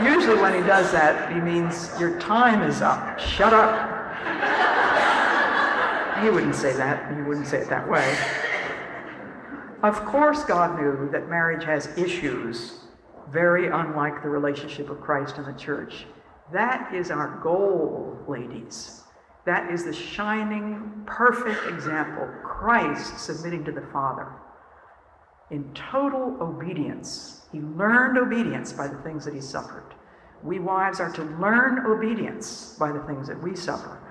usually when he does that, he means your time is up. Shut up. He wouldn't say that. He wouldn't say it that way. Of course, God knew that marriage has issues very unlike the relationship of Christ and the church. That is our goal, ladies. That is the shining, perfect example. Christ submitting to the Father in total obedience. He learned obedience by the things that he suffered. We wives are to learn obedience by the things that we suffer.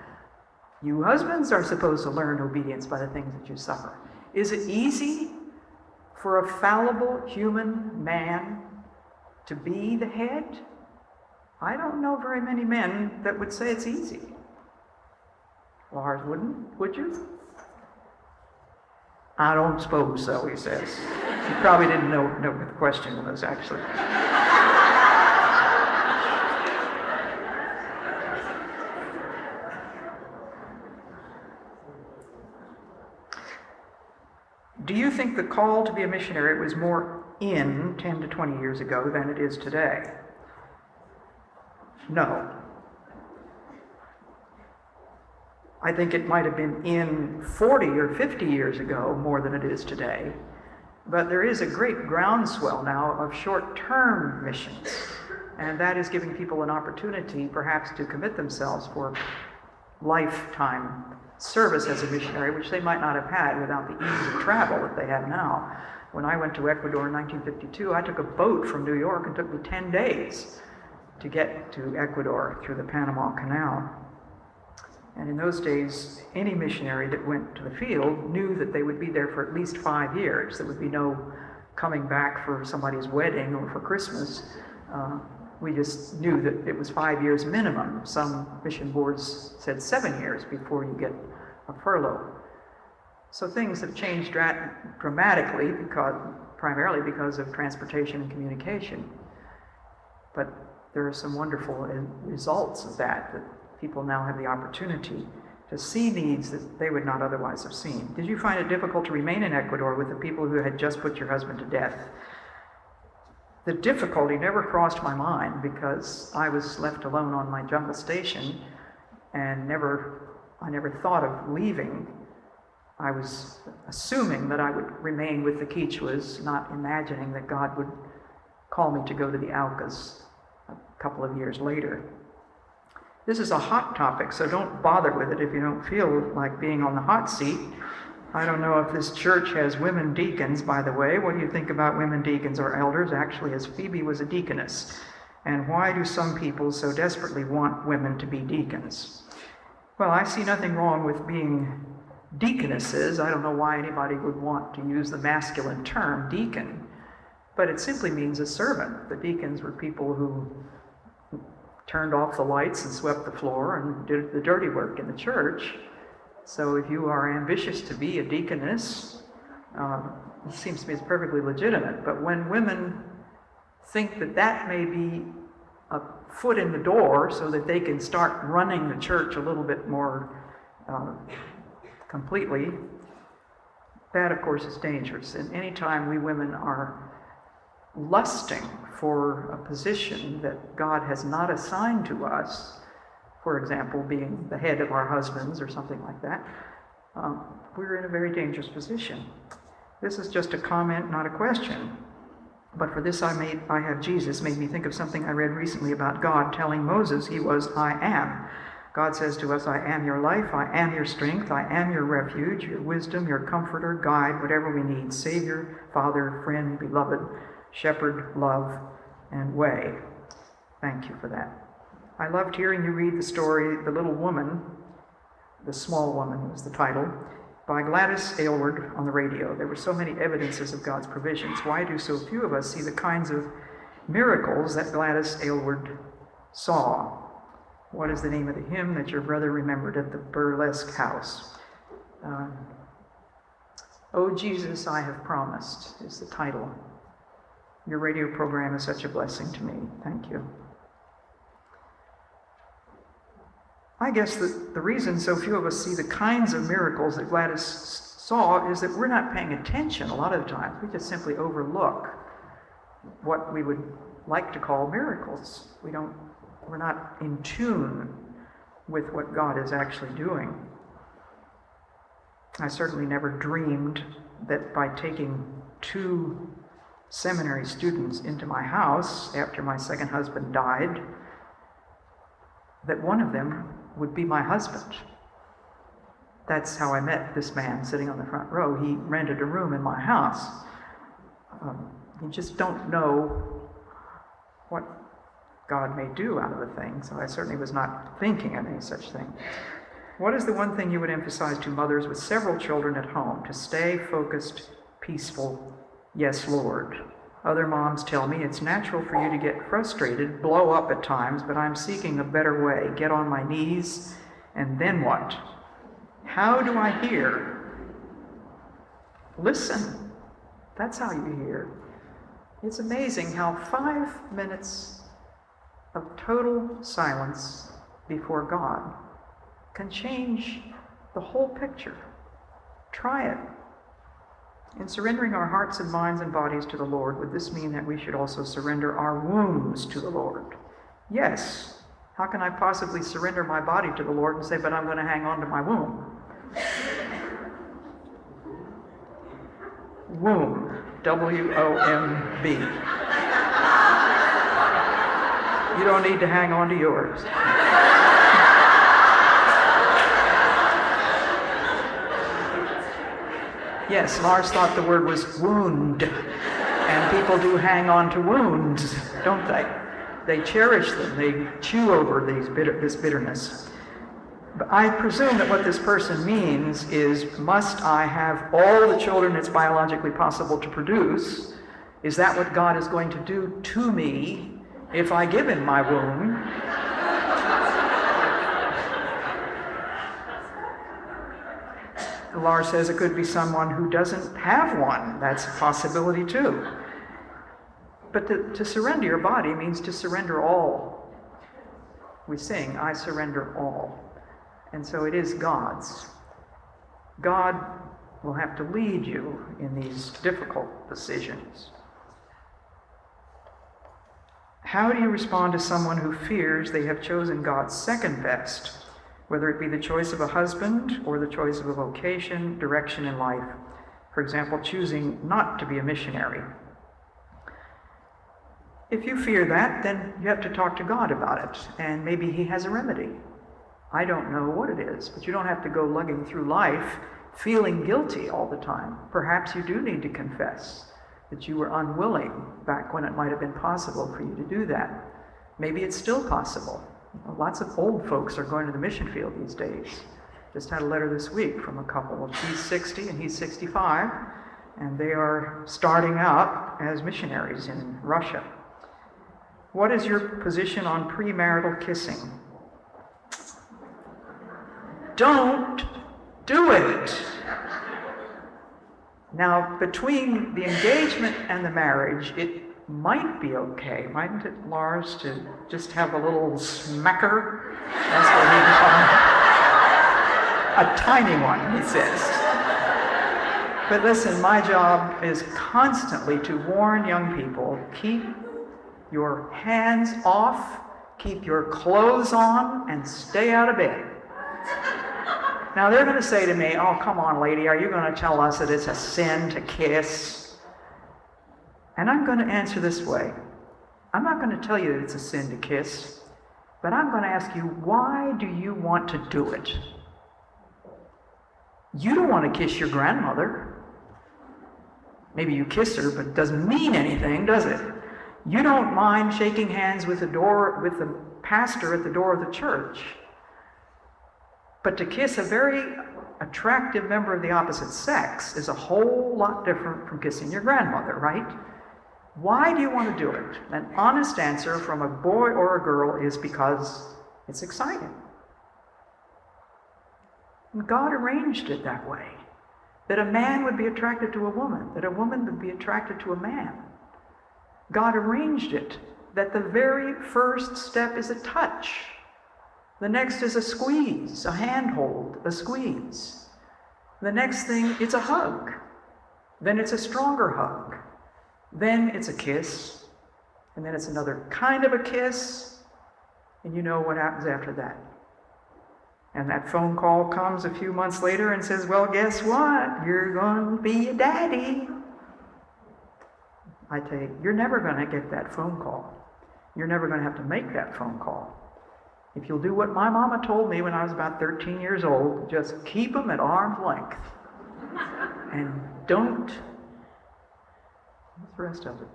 You husbands are supposed to learn obedience by the things that you suffer. Is it easy for a fallible human man to be the head? I don't know very many men that would say it's easy. Lars wouldn't, would you? I don't suppose so, he says. He probably didn't know what the question was, actually. Do you think the call to be a missionary was more in 10 to 20 years ago than it is today? No. I think it might have been in 40 or 50 years ago more than it is today. But there is a great groundswell now of short-term missions, and that is giving people an opportunity perhaps to commit themselves for lifetime service as a missionary, which they might not have had without the ease of travel that they have now. When I went to Ecuador in 1952, I took a boat from New York and it took me 10 days to get to Ecuador through the Panama Canal. And in those days, any missionary that went to the field knew that they would be there for at least 5 years. There would be no coming back for somebody's wedding or for Christmas. We just knew that it was 5 years minimum. Some mission boards said 7 years before you get a furlough. So things have changed dramatically, primarily because of transportation and communication. But there are some wonderful results of that people now have the opportunity to see needs that they would not otherwise have seen. Did you find it difficult to remain in Ecuador with the people who had just put your husband to death? The difficulty never crossed my mind because I was left alone on my jungle station and I never thought of leaving. I was assuming that I would remain with the Quichuas, not imagining that God would call me to go to the Aucas a couple of years later. This is a hot topic, so don't bother with it if you don't feel like being on the hot seat. I don't know if this church has women deacons, by the way. What do you think about women deacons or elders? Actually, as Phoebe was a deaconess. And why do some people so desperately want women to be deacons? Well, I see nothing wrong with being deaconesses. I don't know why anybody would want to use the masculine term, deacon. But it simply means a servant. The deacons were people who turned off the lights and swept the floor and did the dirty work in the church. So if you are ambitious to be a deaconess, it seems to me it's perfectly legitimate. But when women think that that may be a foot in the door so that they can start running the church a little bit more completely, that of course is dangerous. And anytime we women are lusting for a position that God has not assigned to us, for example, being the head of our husbands or something like that, we're in a very dangerous position. This is just a comment, not a question. But for this I have Jesus made me think of something I read recently about God telling Moses he was I am. God says to us, I am your life, I am your strength, I am your refuge, your wisdom, your comforter, guide, whatever we need, Savior, Father, friend, beloved, shepherd, love, and way. Thank you for that. I loved hearing you read the story, The Little Woman, The Small Woman was the title, by Gladys Aylward on the radio. There were so many evidences of God's provisions. Why do so few of us see the kinds of miracles that Gladys Aylward saw? What is the name of the hymn that your brother remembered at the burlesque house? Oh Jesus, I Have Promised is the title. Your radio program is such a blessing to me. Thank you. I guess that the reason so few of us see the kinds of miracles that Gladys saw is that we're not paying attention a lot of the time. We just simply overlook what we would like to call miracles. We're not in tune with what God is actually doing. I certainly never dreamed that by taking 2 seminary students into my house after my second husband died, that one of them would be my husband. That's how I met this man sitting on the front row. He rented a room in my house. You just don't know what God may do out of a thing, so I certainly was not thinking of any such thing. What is the one thing you would emphasize to mothers with several children at home? To stay focused, peaceful, yes, Lord. Other moms tell me it's natural for you to get frustrated, blow up at times, but I'm seeking a better way. Get on my knees, and then what? How do I hear? Listen. That's how you hear. It's amazing how 5 minutes of total silence before God can change the whole picture. Try it. In surrendering our hearts and minds and bodies to the Lord, would this mean that we should also surrender our wombs to the Lord? Yes. How can I possibly surrender my body to the Lord and say, but I'm going to hang on to my womb? Womb. W-O-M-B. You don't need to hang on to yours. Yes, Lars thought the word was wound. And people do hang on to wounds, don't they? They cherish them. They chew over this bitterness. But I presume that what this person means is, must I have all the children it's biologically possible to produce? Is that what God is going to do to me if I give him my womb? Lars says it could be someone who doesn't have one. That's a possibility too. But to surrender your body means to surrender all. We sing, I surrender all. And so it is God's. God will have to lead you in these difficult decisions. How do you respond to someone who fears they have chosen God's second best, whether it be the choice of a husband or the choice of a vocation, direction in life? For example, choosing not to be a missionary. If you fear that, then you have to talk to God about it, and maybe he has a remedy. I don't know what it is, but you don't have to go lugging through life feeling guilty all the time. Perhaps you do need to confess that you were unwilling back when it might have been possible for you to do that. Maybe it's still possible. Lots of old folks are going to the mission field these days. Just had a letter this week from a couple. She's 60 and he's 65, and they are starting out as missionaries in Russia. What is your position on premarital kissing? Don't do it. Now, between the engagement and the marriage, it might be okay, mightn't it, Lars, to just have a little smacker? That's what he calls it. A tiny one, he says. But listen, my job is constantly to warn young people, keep your hands off, keep your clothes on, and stay out of bed. Now they're going to say to me, oh, come on, lady, are you going to tell us that it's a sin to kiss? And I'm going to answer this way. I'm not going to tell you that it's a sin to kiss, but I'm going to ask you, why do you want to do it? You don't want to kiss your grandmother. Maybe you kiss her, but it doesn't mean anything, does it? You don't mind shaking hands with the pastor at the door of the church. But to kiss a very attractive member of the opposite sex is a whole lot different from kissing your grandmother, right? Why do you want to do it? An honest answer from a boy or a girl is because it's exciting. And God arranged it that way, that a man would be attracted to a woman, that a woman would be attracted to a man. God arranged it that the very first step is a touch. The next is a squeeze, a handhold, a squeeze. The next thing, it's a hug. Then it's a stronger hug. Then it's a kiss. And then it's another kind of a kiss, and you know what happens after that. And that phone call comes a few months later and says, well, guess what? You're going to be a daddy. I tell you, you're never going to get that phone call. You're never going to have to make that phone call. If you'll do what my mama told me when I was about 13 years old, just keep them at arm's length. And don't... What's the rest of it?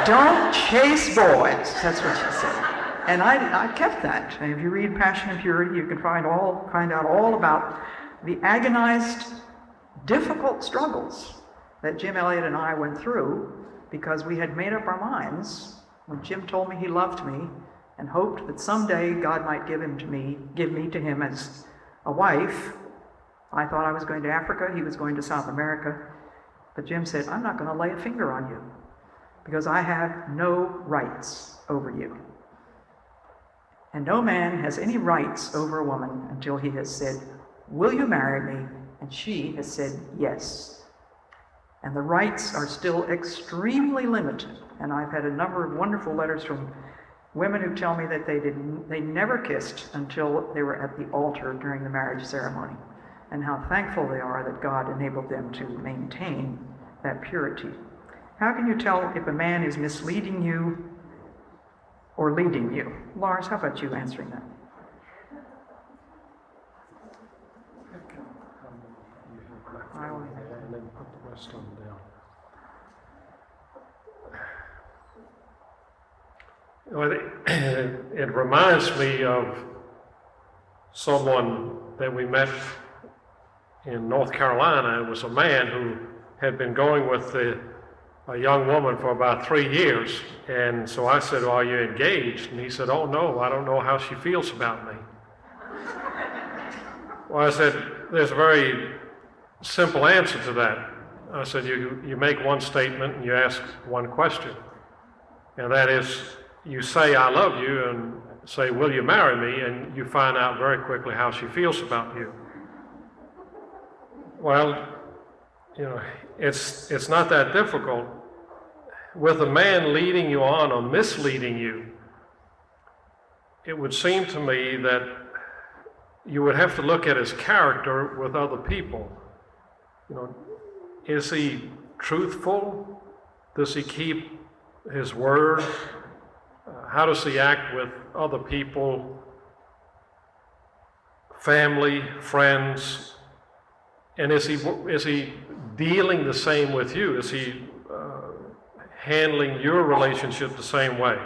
Don't chase boys. That's what she said. And I kept that. And if you read Passion and Purity, you can find out all about the agonized, difficult struggles that Jim Elliot and I went through because we had made up our minds when Jim told me he loved me and hoped that someday God might give me to him as a wife. I thought I was going to Africa, he was going to South America. But Jim said, I'm not going to lay a finger on you because I have no rights over you. And no man has any rights over a woman until he has said, will you marry me? And she has said yes. And the rights are still extremely limited. And I've had a number of wonderful letters from women who tell me that they never kissed until they were at the altar during the marriage ceremony, and how thankful they are that God enabled them to maintain that purity. How can you tell if a man is misleading you or leading you? Lars, how about you answering that? And then put the rest of them down. Well, it reminds me of someone that we met in North Carolina. It was a man who had been going with a young woman for about 3 years. And so I said, well, are you engaged? And he said, oh no, I don't know how she feels about me. Well, I said, there's a very simple answer to that. I said, you make one statement and you ask one question. And that is, you say, I love you, and say, will you marry me? And you find out very quickly how she feels about you. Well, it's not that difficult. With a man leading you on or misleading you, it would seem to me that you would have to look at his character with other people. Is he truthful? Does he keep his word? How does he act with other people, family, friends? And is he dealing the same with you? Is he handling your relationship the same way?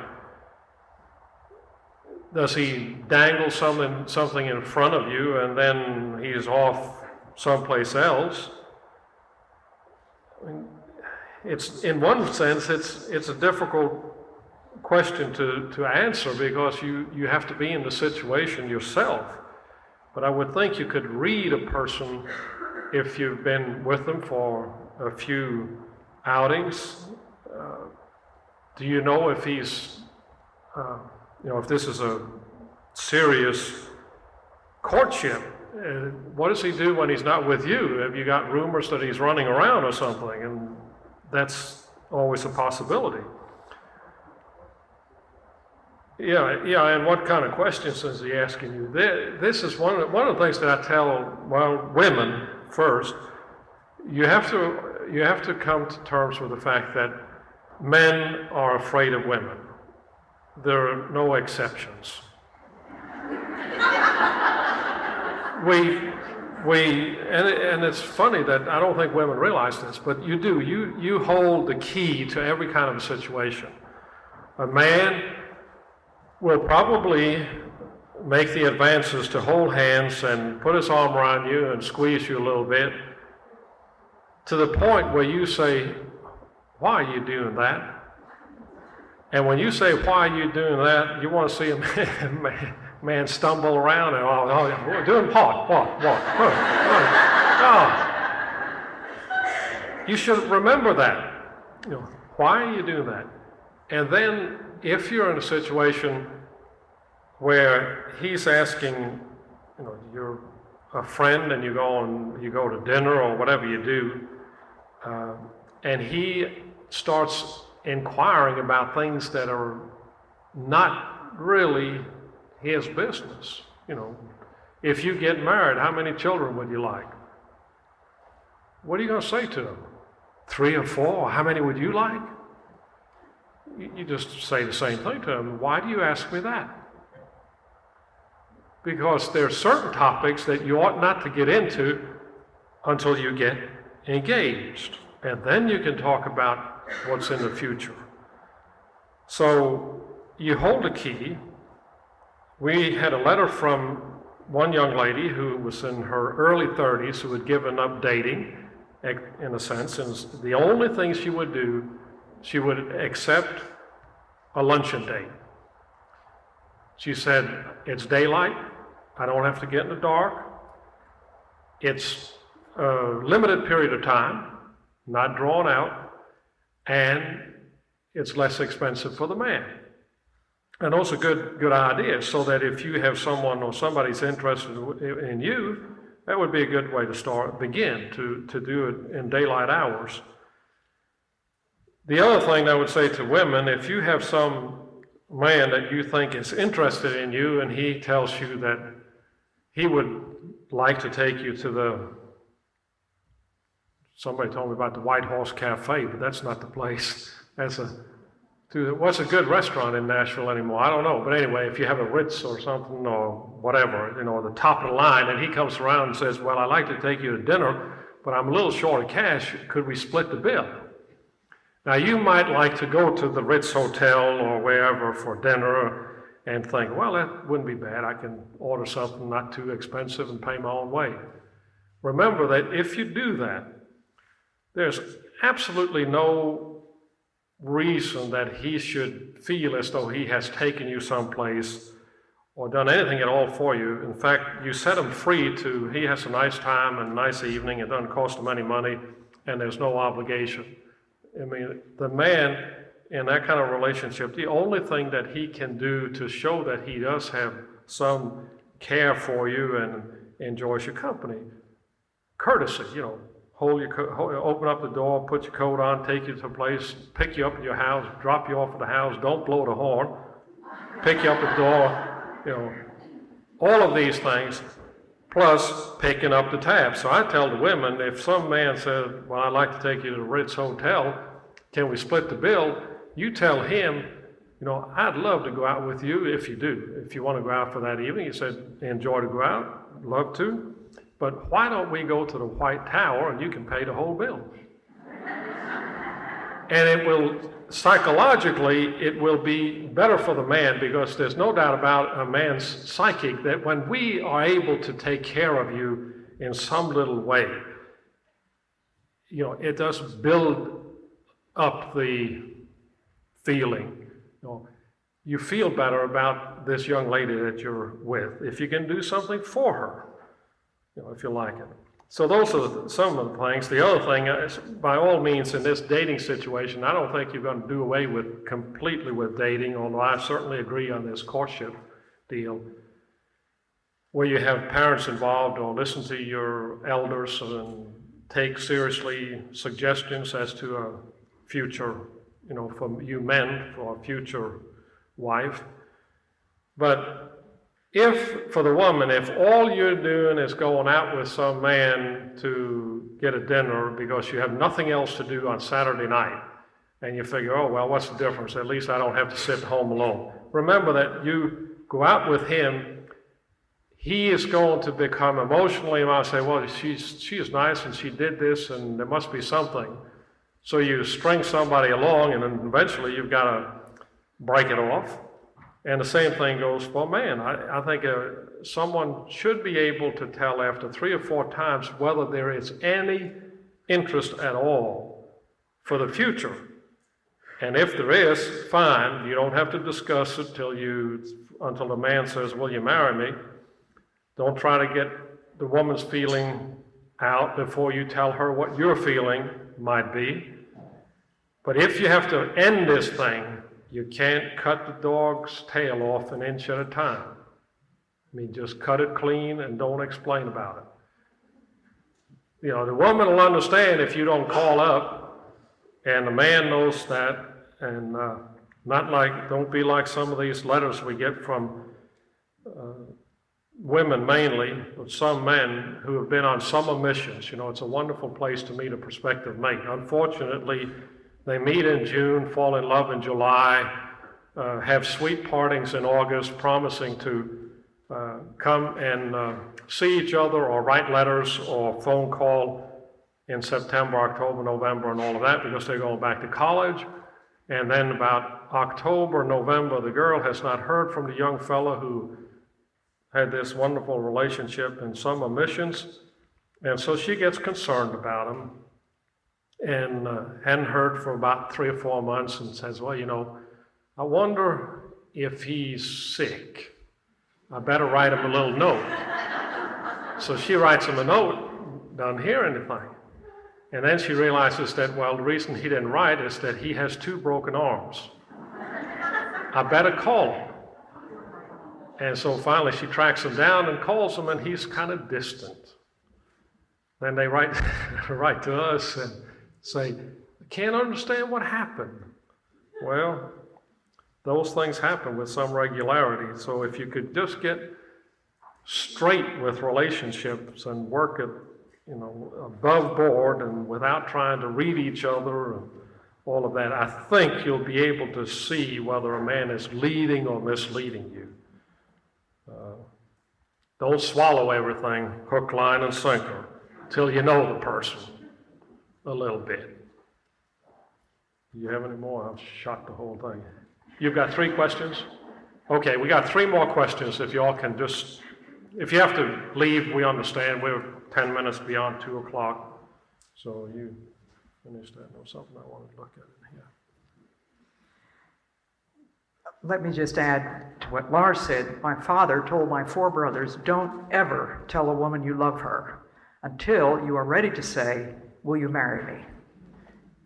Does he dangle something in front of you and then he's off someplace else? I mean, it's, in one sense, it's a difficult question to answer because you have to be in the situation yourself. But I would think you could read a person if you've been with them for a few outings. Do you know if he's, if this is a serious courtship? What does he do when he's not with you? Have you got rumors that he's running around or something? And that's always a possibility. Yeah, and what kind of questions is he asking you? This is one of the things that I tell, women first. You have to come to terms with the fact that men are afraid of women. There are no exceptions. And it's funny that I don't think women realize this, but you do. You hold the key to every kind of a situation. A man will probably make the advances to hold hands and put his arm around you and squeeze you a little bit to the point where you say, why are you doing that? And when you say, why are you doing that, you want to see a man stumble around and, doing what? You should remember that. Why are you doing that? And then if you're in a situation where he's asking, you're a friend and you go to dinner or whatever you do, and he starts inquiring about things that are not really his business. If you get married, how many children would you like? What are you going to say to him? 3 or 4? How many would you like? You just say the same thing to him. Why do you ask me that? Because there are certain topics that you ought not to get into until you get engaged. And then you can talk about what's in the future. So you hold a key. We had a letter from one young lady who was in her early 30s who had given up dating, in a sense, and the only thing she would do, she would accept a luncheon date. She said, it's daylight, I don't have to get in the dark, it's a limited period of time, not drawn out, and it's less expensive for the man. And those are good ideas, so that if you have someone or somebody's interested in you, that would be a good way to begin to do it in daylight hours. The other thing I would say to women, if you have some man that you think is interested in you and he tells you that he would like to take you to somebody told me about the White Horse Cafe, but that's not the place. What's a good restaurant in Nashville anymore? I don't know. But anyway, if you have a Ritz or something or whatever, the top of the line, and he comes around and says, well, I'd like to take you to dinner, but I'm a little short of cash. Could we split the bill? Now, you might like to go to the Ritz Hotel or wherever for dinner and think, well, that wouldn't be bad. I can order something not too expensive and pay my own way. Remember that if you do that, there's absolutely no reason that he should feel as though he has taken you someplace or done anything at all for you. In fact, you set him free he has a nice time and a nice evening, it doesn't cost him any money, and there's no obligation. I mean, the man in that kind of relationship, the only thing that he can do to show that he does have some care for you and enjoys your company, courtesy, open up the door, put your coat on, take you to a place, pick you up at your house, drop you off at the house, don't blow the horn, pick you up at the door, all of these things, plus picking up the tab. So I tell the women, if some man says, well, I'd like to take you to the Ritz Hotel, can we split the bill? You tell him, I'd love to go out with you if you do. If you want to go out for that evening, you said, enjoy to go out, love to. But why don't we go to the White Tower and you can pay the whole bill? And it will, psychologically, it will be better for the man, because there's no doubt about a man's psychic that when we are able to take care of you in some little way, it does build up the feeling. You feel better about this young lady that you're with if you can do something for her. If you like it. So those are some of the things. The other thing is, by all means, in this dating situation, I don't think you're going to do away completely with dating, although I certainly agree on this courtship deal, where you have parents involved or listen to your elders and take seriously suggestions as to a future, for you men, for a future wife. But for the woman, if all you're doing is going out with some man to get a dinner because you have nothing else to do on Saturday night, and you figure, oh, well, what's the difference? At least I don't have to sit home alone. Remember that you go out with him, he is going to become emotionally, and say, well, she is nice and she did this and there must be something. So you string somebody along and then eventually you've got to break it off. And the same thing goes for a man. I think someone should be able to tell after 3 or 4 times whether there is any interest at all for the future. And if there is, fine. You don't have to discuss it until the man says, will you marry me? Don't try to get the woman's feeling out before you tell her what your feeling might be. But if you have to end this thing, you can't cut the dog's tail off an inch at a time. I mean, just cut it clean and don't explain about it. The woman will understand if you don't call up And the man knows that, and don't be like some of these letters we get from women mainly, but some men who have been on summer missions. You know, it's a wonderful place to meet a prospective mate. Unfortunately, they meet in June, fall in love in July, have sweet partings in August, promising to come and see each other or write letters or phone call in September, October, November, and all of that, because they're going back to college. And then about October, November, the girl has not heard from the young fellow who had this wonderful relationship in summer missions. And so she gets concerned about him and hadn't heard for about 3 or 4 months, and says, well, you know, I wonder if he's sick. I better write him a little note. So she writes him a note, doesn't hear anything. And then she realizes that, well, the reason he didn't write is that he has 2 broken arms. I better call him. And so finally she tracks him down and calls him, and he's kind of distant. Then they write to us and say, I can't understand what happened. Well, those things happen with some regularity. So if you could just get straight with relationships and work it, you know, above board and without trying to read each other and all of that, I think you'll be able to see whether a man is leading or misleading you. Don't swallow everything hook, line, and sinker till you know the person a little bit. Do you have any more? I've shot the whole thing. You've got 3 questions? Okay, we got 3 more questions. If y'all can just, if you have to leave, we understand. We're 10 minutes beyond 2 o'clock. So you finished that. There was something I wanted to look at in here. Let me just add to what Lars said. My father told my 4 brothers, don't ever tell a woman you love her until you are ready to say, will you marry me?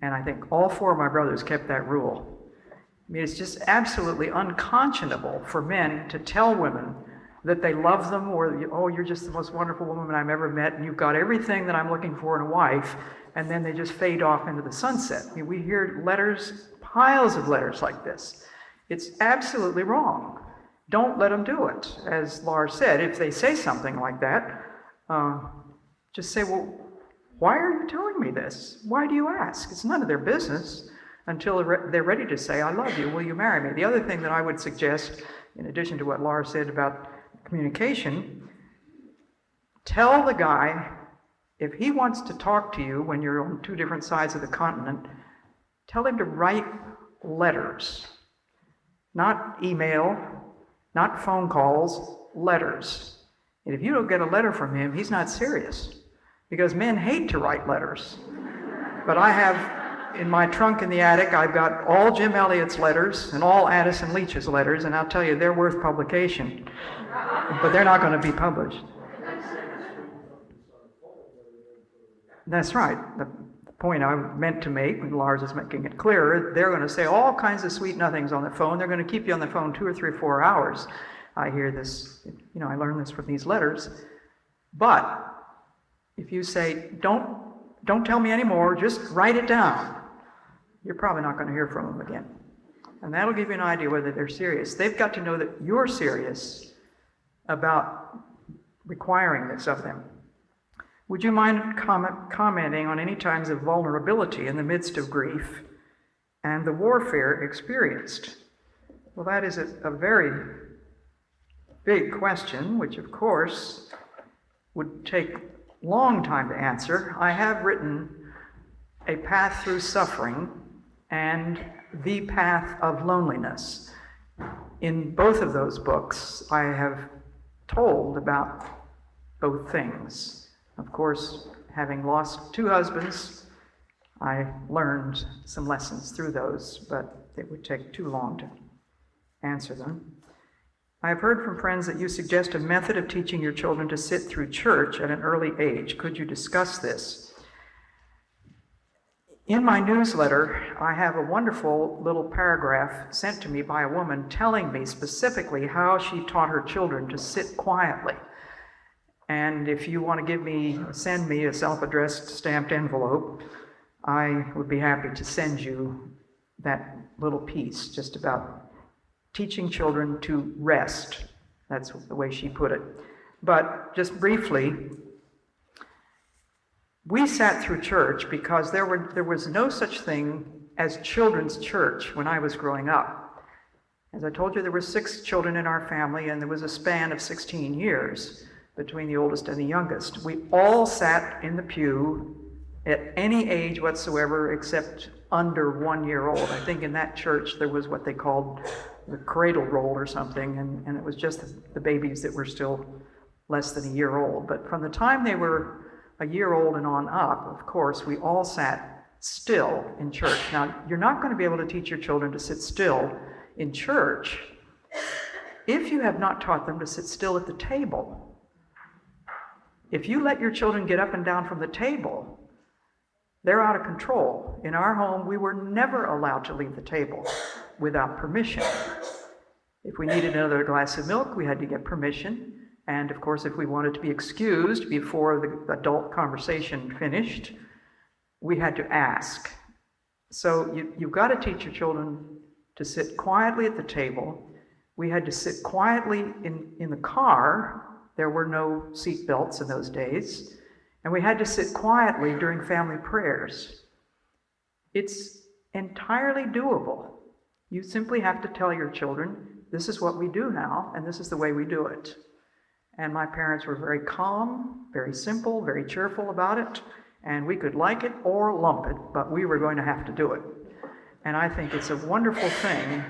And I think all 4 of my brothers kept that rule. I mean, it's just absolutely unconscionable for men to tell women that they love them, or, oh, you're just the most wonderful woman I've ever met, and you've got everything that I'm looking for in a wife, and then they just fade off into the sunset. I mean, we hear letters, piles of letters like this. It's absolutely wrong. Don't let them do it. As Lars said, if they say something like that, just say, well, why are you telling me this? Why do you ask? It's none of their business until they're ready to say, I love you, will you marry me? The other thing that I would suggest, in addition to what Lars said about communication, tell the guy, if he wants to talk to you when you're on 2 different sides of the continent, tell him to write letters. Not email, not phone calls, letters. And if you don't get a letter from him, he's not serious. Because men hate to write letters. But I have, in my trunk in the attic, I've got all Jim Elliot's letters and all Addison Leach's letters, and I'll tell you, they're worth publication. But they're not going to be published. That's right. The point I meant to make, when Lars is making it clearer, they're going to say all kinds of sweet nothings on the phone. They're going to keep you on the phone 2 or 3 or 4 hours. I hear this, you know, I learned this from these letters. But if you say, don't tell me anymore, just write it down, you're probably not going to hear from them again. And that'll give you an idea whether they're serious. They've got to know that you're serious about requiring this of them. Would you mind commenting on any times of vulnerability in the midst of grief and the warfare experienced? Well, that is a very big question, which of course would take a long time to answer. I have written A Path Through Suffering and The Path of Loneliness. In both of those books, I have told about both things. Of course, having lost 2 husbands, I learned some lessons through those, but it would take too long to answer them. I have heard from friends that you suggest a method of teaching your children to sit through church at an early age. Could you discuss this? In my newsletter, I have a wonderful little paragraph sent to me by a woman telling me specifically how she taught her children to sit quietly. And if you want to send me a self-addressed stamped envelope, I would be happy to send you that little piece just about teaching children to rest. That's the way she put it. But just briefly, we sat through church because there was no such thing as children's church when I was growing up. As I told you, there were 6 children in our family, and there was a span of 16 years between the oldest and the youngest. We all sat in the pew at any age whatsoever except under 1 year old. I think in that church there was what they called the cradle roll or something, and it was just the babies that were still less than a year old. But from the time they were a year old and on up, of course, we all sat still in church. Now, you're not going to be able to teach your children to sit still in church if you have not taught them to sit still at the table. If you let your children get up and down from the table, they're out of control. In our home, we were never allowed to leave the table without permission. If we needed another glass of milk, we had to get permission. And of course, if we wanted to be excused before the adult conversation finished, we had to ask. So you've got to teach your children to sit quietly at the table. We had to sit quietly in the car. There were no seat belts in those days. And we had to sit quietly during family prayers. It's entirely doable. You simply have to tell your children, this is what we do now, and this is the way we do it. And my parents were very calm, very simple, very cheerful about it, and we could like it or lump it, but we were going to have to do it. And I think it's a wonderful thing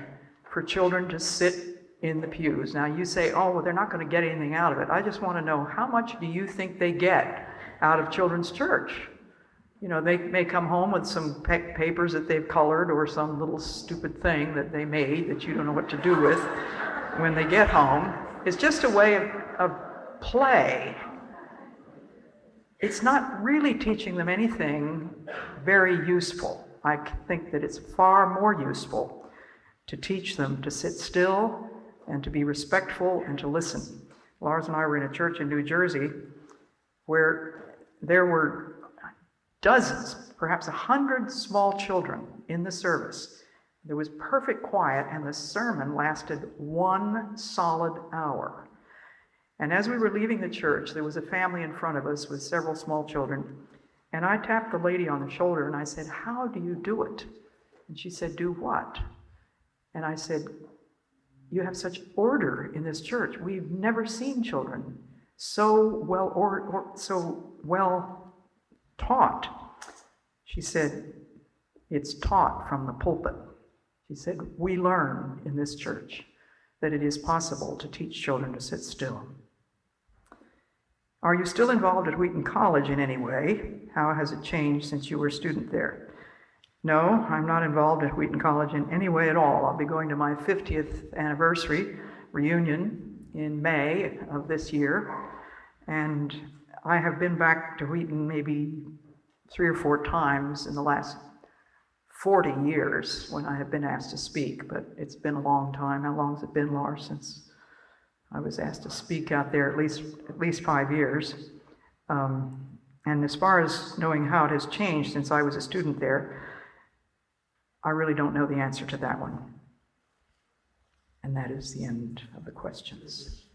for children to sit in the pews. Now you say, oh, well, they're not going to get anything out of it. I just want to know, how much do you think they get out of children's church? You know, they may come home with some papers that they've colored or some little stupid thing that they made that you don't know what to do with when they get home. It's just a way of play. It's not really teaching them anything very useful. I think that it's far more useful to teach them to sit still and to be respectful and to listen. Lars and I were in a church in New Jersey where there were dozens, perhaps 100 small children in the service. There was perfect quiet, and the sermon lasted 1 solid hour. And as we were leaving the church, there was a family in front of us with several small children, and I tapped the lady on the shoulder and I said, how do you do it? And she said, do what? And I said, you have such order in this church. We've never seen children so well taught. She said, it's taught from the pulpit. She said, we learn in this church that it is possible to teach children to sit still. Are you still involved at Wheaton College in any way? How has it changed since you were a student there? No, I'm not involved at Wheaton College in any way at all. I'll be going to my 50th anniversary reunion in May of this year, and I have been back to Wheaton maybe 3 or 4 times in the last 40 years when I have been asked to speak, but it's been a long time. How long has it been, Lars, since I was asked to speak out there? At least 5 years. And as far as knowing how it has changed since I was a student there, I really don't know the answer to that one. And that is the end of the questions.